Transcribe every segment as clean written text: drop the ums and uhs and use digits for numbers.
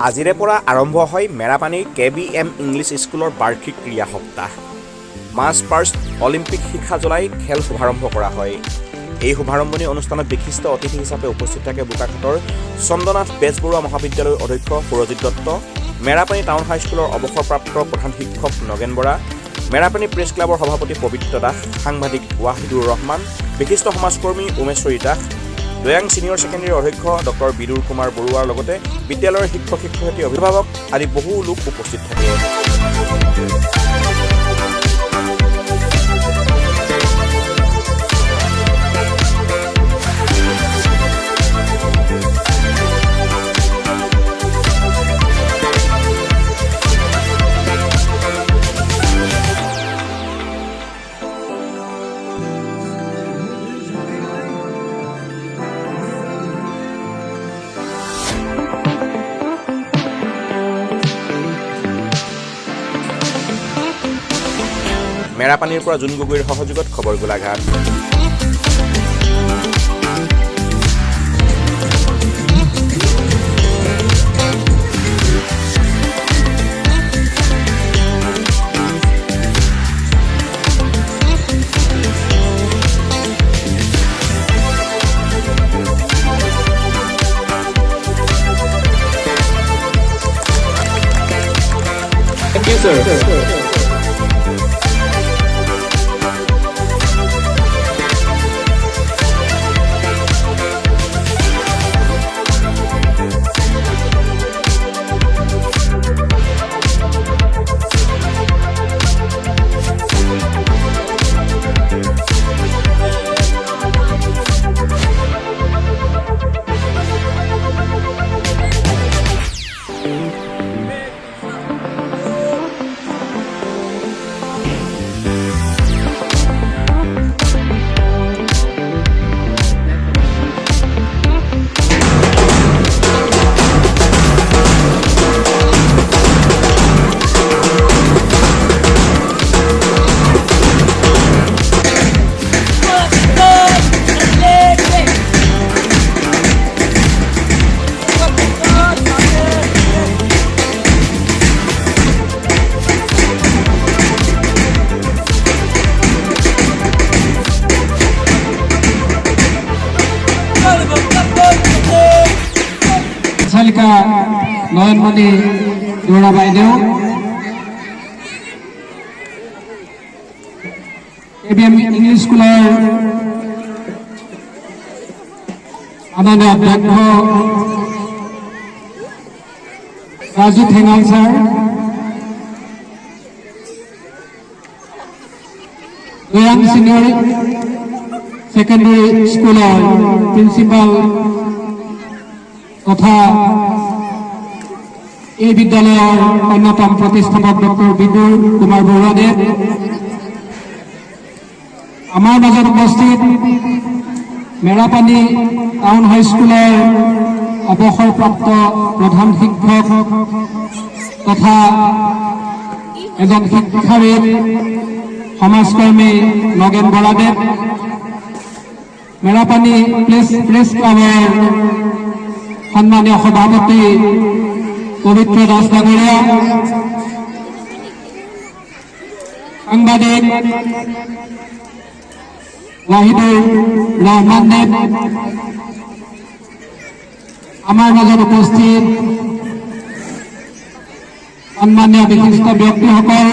আজিৰে পৰা আৰম্ভ হয় মেৰাপানীৰ KBM ইংলিছ স্কুলৰ বাৰ্ষিক ক্ৰীড়া সপ্তাহ। মাৰ্চ ফাৰ্ষ্ট অলিম্পিক শিখা জ্বলাই খেল শুভাৰম্ভ কৰা হয়। এই শুভাৰম্ভণি অনুষ্ঠানত বিশিষ্ট অতিথি হিচাপে উপস্থিত থাকে বোকাখাতৰ চন্দ্ৰনাথ বেজবৰুৱা মহাবিদ্যালয়ৰ অধ্যক্ষ সুৰজিৎ দত্ত, মেৰাপানী টাউন হাইস্কুলৰ অৱসৰপ্ৰাপ্ত প্ৰধান শিক্ষক নগেন বৰা, মেৰাপানী প্ৰেছ ক্লাবৰ সভাপতি পবিত্ৰ দাস, সাংবাদিক ৱাহিদুৰ ৰহমান, বিশিষ্ট সমাজকৰ্মী উমেশ্বৰী দাস, দয়াং ছিনিয়ৰ ছেকেণ্ডেৰীৰ অধ্যক্ষ ডক্টৰ বিদুৰ কুমাৰ বৰুৱাৰ লগতে বিদ্যালয়ৰ শিক্ষক শিক্ষয়িত্ৰী অভিভাৱক আদি বহু লোক উপস্থিত থাকে। মেৰাপানীৰ পৰা জুন গগৈৰ সহযোগত খবৰ গোলাঘাট। Thank you, sir. চালিকা নয়নমণি দুৰা বাইদেউ, KBM ইংলিছ স্কুলৰ মাননীয় অধ্যক্ষ ৰাজু ঠেঙাল ছাৰ, দয়াং ছিনিয়ৰ ছেকেণ্ডেৰী স্কুলৰ প্ৰিন্সিপাল তথা এই বিদ্যালয়ৰ অন্যতম প্ৰতিষ্ঠাপক ডক্টৰ বিদুৰ কুমাৰ বৰুৱাদেৱ, আমাৰ মাজত উপস্থিত মেৰাপানী টাউন হাইস্কুলৰ অৱসৰপ্ৰাপ্ত প্ৰধান শিক্ষক তথা এজন শিক্ষাবিদ সমাজকৰ্মী নগেন বৰাদেৱ, মেৰাপানী প্ৰেছ ক্লাবৰ সন্মানীয় সভাপতি পবিত্ৰ দাস ডাঙৰীয়া, সাংবাদিক ৱাহিদুৰ ৰহমান দেৱ, আমাৰ মাজত উপস্থিত সন্মানীয় বিশিষ্ট ব্যক্তিসকল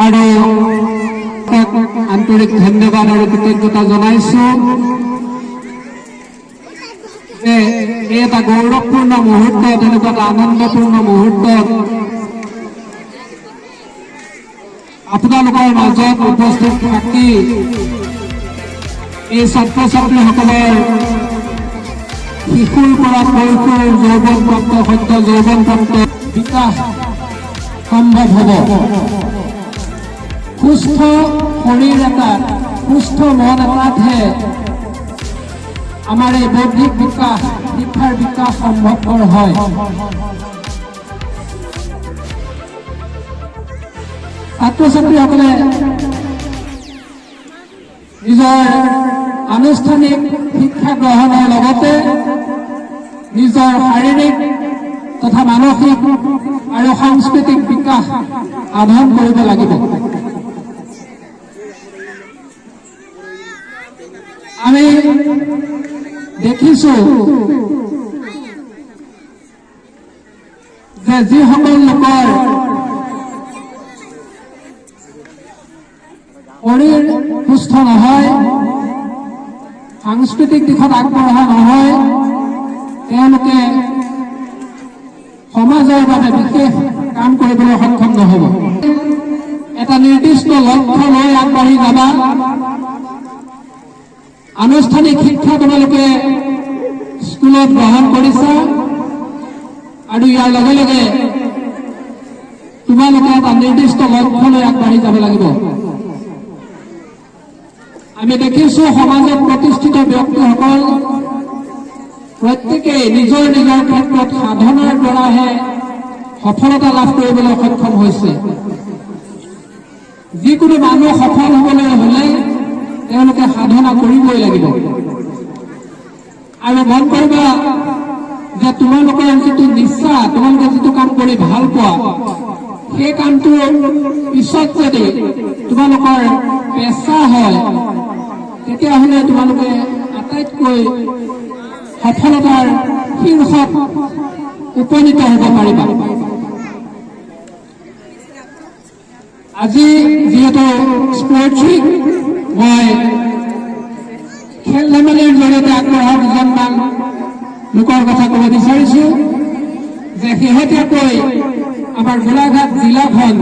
আৰু আন্তৰিক ধন্যবাদ আৰু কৃতজ্ঞতা জনাইছো যে এই এটা গৌৰৱপূৰ্ণ মুহূৰ্তত, এনেকুৱা এটা আনন্দপূৰ্ণ মুহূৰ্তত আপোনালোকৰ মাজত উপস্থিত থাকি এই ছাত্ৰ ছাত্ৰীসকলৰ শিশুৰ পৰা কৈশোৰ যৌৱনপ্ৰাপ্ত সদ্য যৌৱনপ্ৰাপ্ত বিকাশ সম্ভৱ হ'ব। সুস্থ শৰীৰ এটা, সুস্থ মন এটাতহে আমাৰ এই বৌদ্ধিক বিকাশ, শিক্ষাৰ বিকাশ সম্ভৱপৰ হয়। ছাত্ৰ ছাত্ৰীসকলে নিজৰ আনুষ্ঠানিক শিক্ষা গ্ৰহণৰ লগতে নিজৰ শাৰীৰিক তথা মানসিক আৰু সাংস্কৃতিক বিকাশ সাধন কৰিব লাগিব। আমি দেখিছো যে যিসকল লোকৰ শৰীৰ সুস্থ নহয়, সাংস্কৃতিক দিশত আগবঢ়া নহয়, তেওঁলোকে সমাজৰ বাবে বিশেষ কাম কৰিবলৈ সক্ষম নহব। এটা নিৰ্দিষ্ট লক্ষ্য লৈ আগবাঢ়ি যাবা। আনুষ্ঠানিক শিক্ষা তোমালোকে স্কুলত গ্ৰহণ কৰিছা আৰু ইয়াৰ লগে লগে তোমালোকে এটা নিৰ্দিষ্ট লক্ষ্য লৈ আগবাঢ়ি যাব লাগিব। আমি দেখিছো সমাজত প্ৰতিষ্ঠিত ব্যক্তিসকল প্ৰত্যেকেই নিজৰ নিজৰ ক্ষেত্ৰত সাধনাৰ দ্বাৰাহে সফলতা লাভ কৰিবলৈ সক্ষম হৈছে। যিকোনো মানুহ সফল হ'বলৈ হলে তেওঁলোকে সাধনা কৰিবই লাগিব। আৰু মন কৰিবা যে তোমালোকৰ যিটো নিচা, তোমালোকে যিটো কাম কৰি ভাল পোৱা, সেই কামটো পিছত যদি তোমালোকৰ পেচা হয় তেতিয়াহ'লে তোমালোকে আটাইতকৈ সফলতাৰ শীৰ্ষত উপনীত হ'ব পাৰিবা। আজি যিহেতু স্পৰ্টছ উইক, মই খেল ধেমালিৰ জৰিয়তে আগবঢ়া দুজনমান লোকৰ কথা ক'ব বিচাৰিছো যে শেহতীয়াকৈ আমাৰ গোলাঘাট জিলাখন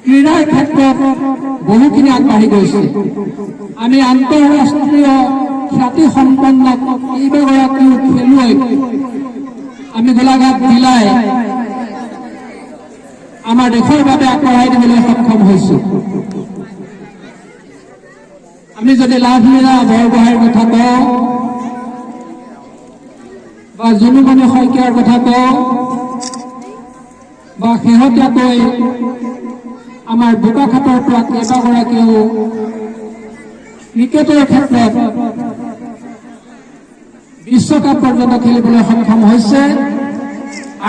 ক্ৰীড়াৰ ক্ষেত্ৰত বহুখিনি আগবাঢ়ি গৈছে। আমি আন্তঃৰাষ্ট্ৰীয় খ্যাতিসম্পন্ন কেইবাগৰাকীও খেলুৱৈক আমি গোলাঘাট জিলাই আমাৰ দেশৰ বাবে আগবঢ়াই দিবলৈ সক্ষম হৈছো। আমি যদি লাভলীনা বৰগোহাঁইৰ কথা কওঁ বা জুনুমণি শইকীয়াৰ কথা কওঁ বা শেহতীয়াকৈ আমাৰ বোকাখাটৰ পৰা কেইবাগৰাকীও ক্ৰিকেটৰ ক্ষেত্ৰত বিশ্বকাপ পৰ্যন্ত খেলিবলৈ সক্ষম হৈছে,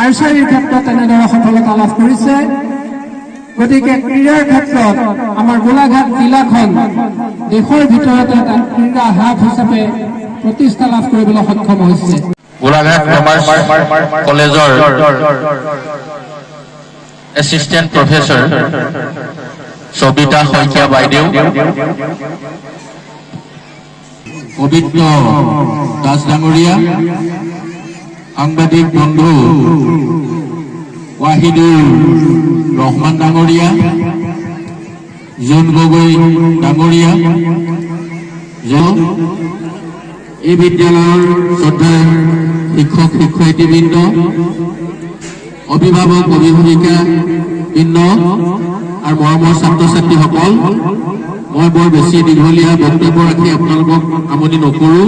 আৰ্চাৰীৰ ক্ষেত্ৰত তেনেদৰে সফলতা লাভ কৰিছে। গতিকে ক্ৰীড়াৰ ক্ষেত্ৰত আমাৰ গোলাঘাট জিলাখন দেশৰ ভিতৰতে এটা ক্ৰীড়া হাব হিচাপে প্ৰতিষ্ঠা লাভ কৰিবলৈ সক্ষম হৈছে। গোলাঘাট কমাৰ্চ কলেজৰ এছিষ্টেণ্ট প্ৰফেচৰ সবিতা শইকীয়া বাইদেউ, পবিত্ৰ দাস ডাঙৰীয়া, সাংবাদিক বন্ধু ৱাহিদুৰ ৰহমান ডাঙৰীয়া, জোন গগৈ ডাঙৰীয়া, এই বিদ্যালয়ৰ শ্ৰদ্ধাৰ শিক্ষক শিক্ষয়িত্ৰীবৃন্দ, অভিভাৱক অভিভাৱিকা বৃন্দ আৰু মৰমৰ ছাত্ৰ ছাত্ৰীসকল, মই বৰ বেছি দীঘলীয়া বক্তব্য ৰাখি আপোনালোকক আমনি নকৰো।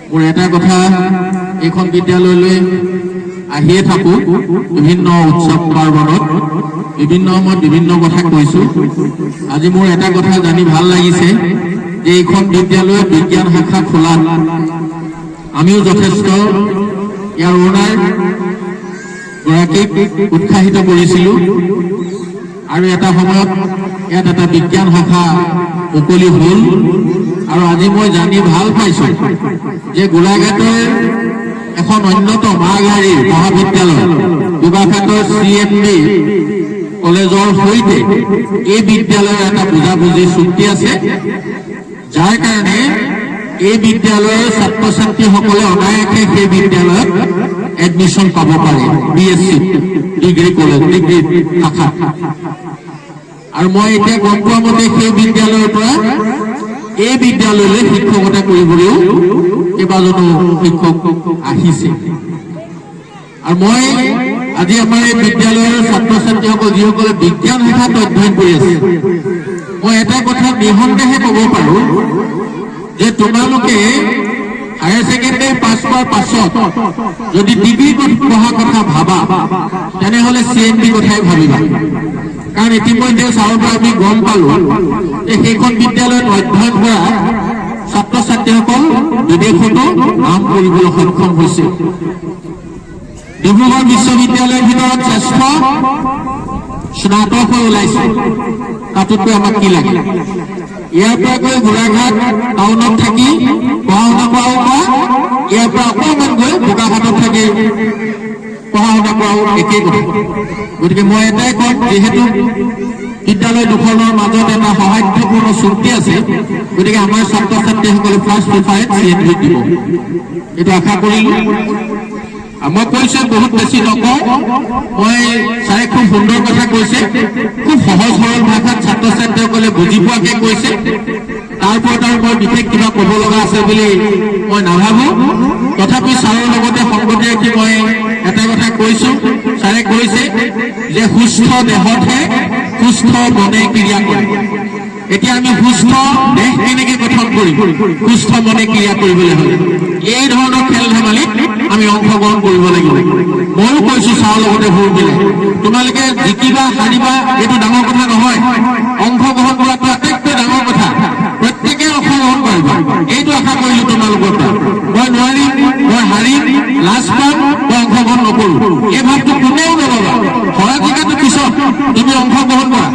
মোৰ এটা কথা, এইখন বিদ্যালয়লৈ আহিয়ে থাকো বিভিন্ন উৎসৱ পাৰ্বণত, বিভিন্ন সময়ত বিভিন্ন কথা কৈছো। আজি মোৰ এটা কথা জানি ভাল লাগিছে যে এইখন বিদ্যালয়ত বিজ্ঞান শাখা খোলাত আমিও যথেষ্ট ইয়াৰ অনাৰ গৰাকীক উৎসাহিত কৰিছিলো আৰু এটা সময়ত ইয়াত এটা বিজ্ঞান শাখা মুকলি হল। আৰু আজি মই জানি ভাল পাইছো যে গোলাঘাটৰ এখন অন্যতম আগশাৰীৰ মহাবিদ্যালয় গোলাঘাটৰ CMB কলেজৰ সৈতে এই বিদ্যালয়ৰ এটা বুজাবুজি চুক্তি আছে, যাৰ কাৰণে এই বিদ্যালয়ৰ ছাত্ৰ ছাত্ৰীসকলে অনায়াসে সেই বিদ্যালয়ত এডমিশ্যন পাব পাৰে BSc ডিগ্ৰী কলেজ ডিগ্ৰী শাখা। আৰু মই এতিয়া গম পোৱা মতে সেই বিদ্যালয়ৰ পৰা এই বিদ্যালয়লৈ শিক্ষকতা কৰিবলৈও কেইবাজনো শিক্ষক আহিছে। আৰু মই আজি আমাৰ এই বিদ্যালয়ৰ ছাত্ৰ ছাত্ৰীসকল যিসকলে বিজ্ঞান শাখাত অধ্যয়ন কৰি আছে, মই এটা কথা নিঃসন্দেহে ক'ব পাৰো যে তোমালোকে হায়াৰ ছেকেণ্ডাৰী পাছ কৰাৰ পাছত যদি ডিগ্ৰী পঢ়াৰ কথা ভাবা তেনেহলে CMB কথাই ভাবিবা। কাৰণ ইতিমধ্যে চাউৰ পৰা আমি গম পালো যে সেইখন বিদ্যালয়ত অধ্যয়ন কৰা ছাত্ৰ ছাত্ৰীসকল বিদেশতো নাম কৰিবলৈ সক্ষম হৈছে। ডিব্ৰুগড় বিশ্ববিদ্যালয়ৰ ভিতৰত শ্ৰেষ্ঠ স্নাতক হৈ ওলাইছে, তাতোতকৈ আমাক কি লাগে? ইয়াৰ পৰা গৈ গোলাঘাট টাউনত থাকি পঢ়া শুনা কৰাও ইয়াৰ পৰা অকণমান গৈ বোকাখাটত থাকি পঢ়া শুনা কৰাও একেই কথা। গতিকে মই এটাই কম, যিহেতু বিদ্যালয় দুখনৰ মাজত এটা সৌহাৰ্দ্যপূৰ্ণ চুক্তি আছে, গতিকে আমাৰ ছাত্ৰ ছাত্ৰীসকলে ফাৰ্ষ্ট প্ৰিফাৰেঞ্চ CNVত দিব, এইটো আশা কৰিলোঁ। মই কৈছে বহুত বেছি নকওঁ, মই ছাৰে খুব সুন্দৰ কথা কৈছে, খুব সহজ সৰল ভাষাত ছাত্ৰ ছাত্ৰীসকলে বুজি পোৱাকে কৈছে। তাৰ ওপৰত আৰু মই বিশেষ কিবা ক'ব লগা আছে বুলি মই নাভাবোঁ। তথাপি ছাৰৰ লগতে সংগতি ৰাখি মই এটা কথা কৈছোঁ। ছাৰে কৈছে যে সুস্থ দেহতহে সুস্থ মনে ক্ৰিয়া কৰে। এতিয়া আমি সুস্থ দেহ কেনেকৈ গঠন কৰিম? সুস্থ মনে ক্ৰিয়া কৰিবলৈ হ'লে এই ধৰণৰ খেল ধেমালিত আমি অংশগ্ৰহণ কৰিব লাগিব। ময়ো কৈছো ছাৰৰ লগতে সুৰ মিলাই, তোমালোকে জিকিবা হাৰিবা এইটো ডাঙৰ কথা নহয়, অংশগ্ৰহণ কৰাটো আটাইতকৈ ডাঙৰ কথা। প্ৰত্যেকে অংশগ্ৰহণ কৰিবা, এইটো আশা কৰিলো তোমালোকৰ পৰা। মই নোৱাৰিম, মই হাৰিম, লাজ পাম, মই অংশগ্ৰহণ নকৰো, এই ভাৱটো কোনেও নলবা। হৰা জিকাটো পিছত তুমি অংশগ্ৰহণ কৰা,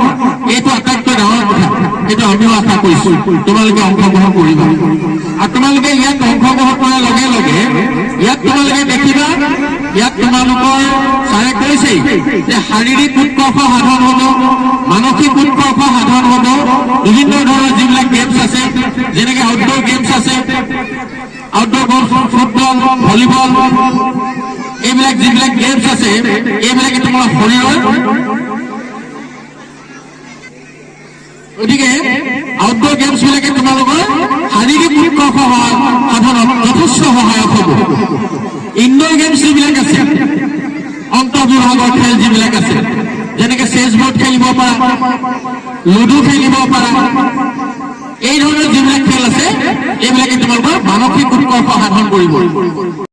এইটো আটাইতকৈ ডাঙৰ কথা। এইটো আমিও আশা কৰিছো তোমালোকে অংশগ্ৰহণ কৰিবা। আৰু তোমালোকে ইয়াত অংশগ্ৰহণ কৰাৰ লগে লগে ইয়াত তোমালোকে দেখিবা, ইয়াত তোমালোকৰ ছাৰে কৈছেই যে শাৰীৰিক উৎকৰ্ষ সাধন হ'ব, মানসিক উৎকৰ্ষ সাধন হ'ব। বিভিন্ন ধৰণৰ যিবিলাক গেমছ আছে, যেনেকৈ আউটডোৰ গেমছ আছে, আউটডোৰ ফুটবল, ভলীবল, এইবিলাক যিবিলাক গেমছ আছে, এইবিলাকে তোমাৰ শৰীৰৰ, গতিকে আউটডোৰ গেমছ বিলাকে তোমালোকৰ শাৰীৰিক উৎকৰ্ষ সাধনত যথেষ্ট সহায়ক হ'ব। ইনডোৰ গেমছ যিবিলাক আছে, অন্তঃবিভাগৰ খেল যিবিলাক আছে, যেনেকৈ চেছ বৰ্ড খেলিব পাৰা, লুডু খেলিব পাৰা, এই ধৰণৰ যিবিলাক খেল আছে, এইবিলাকে তোমালোকৰ মানসিক উৎকৰ্ষ সাধন কৰিব।